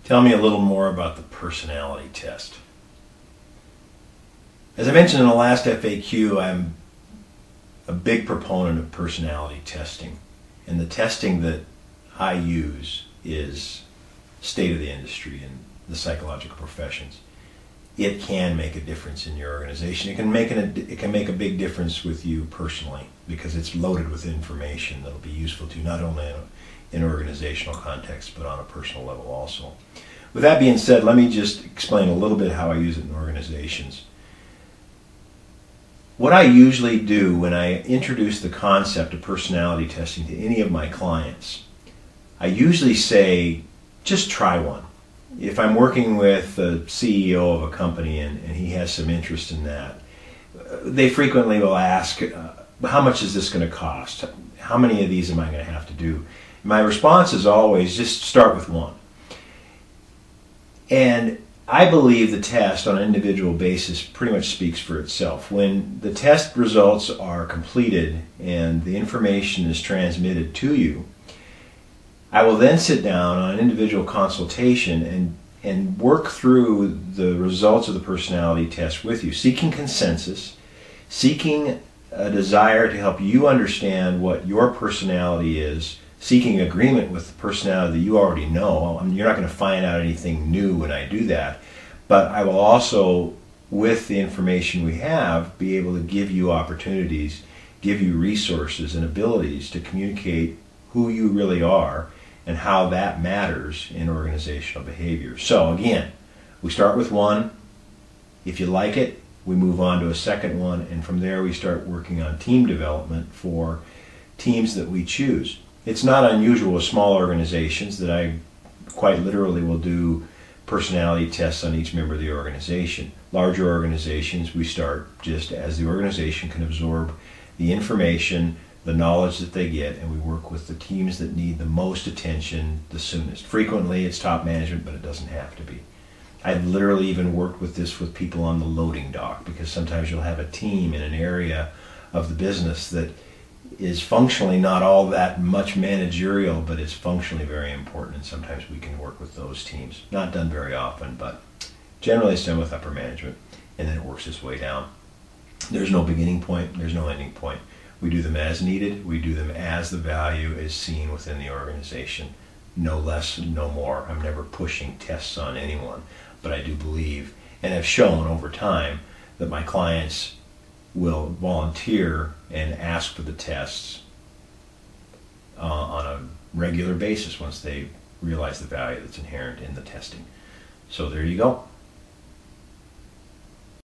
Tell me a little more about the personality test. As I mentioned in the last FAQ, I'm a big proponent of personality testing. And the testing that I use is state of the industry in the psychological professions. It can make a difference in your organization. It can make a big difference with you personally because it's loaded with information that'll be useful to you not only in organizational context but on a personal level also. With that being said, let me just explain a little bit how I use it in organizations. What I usually do when I introduce the concept of personality testing to any of my clients, I usually say, just try one. If I'm working with the CEO of a company and he has some interest in that, they frequently will ask, how much is this going to cost? How many of these am I going to have to do? My response is always, just start with one. And I believe the test on an individual basis pretty much speaks for itself. When the test results are completed and the information is transmitted to you, I will then sit down on an individual consultation and work through the results of the personality test with you, seeking consensus, seeking a desire to help you understand what your personality is, seeking agreement with the personality that you already know. You're not going to find out anything new when I do that, but I will also, with the information we have, be able to give you opportunities, give you resources and abilities to communicate who you really are and how that matters in organizational behavior. So again, we start with one. If you like it, we move on to a second one, and from there we start working on team development for teams that we choose. It's not unusual with small organizations that I quite literally will do personality tests on each member of the organization. Larger organizations, we start just as the organization can absorb the information, the knowledge that they get, and we work with the teams that need the most attention the soonest. Frequently it's top management, but it doesn't have to be. I've literally even worked with this with people on the loading dock, because sometimes you'll have a team in an area of the business that is functionally not all that much managerial, but is functionally very important, and sometimes we can work with those teams. Not done very often, but generally it's done with upper management, and then it works its way down. There's no beginning point, there's no ending point. We do them as needed, we do them as the value is seen within the organization. No less, no more. I'm never pushing tests on anyone, but I do believe, and have shown over time, that my clients will volunteer and ask for the tests on a regular basis once they realize the value that's inherent in the testing. So there you go.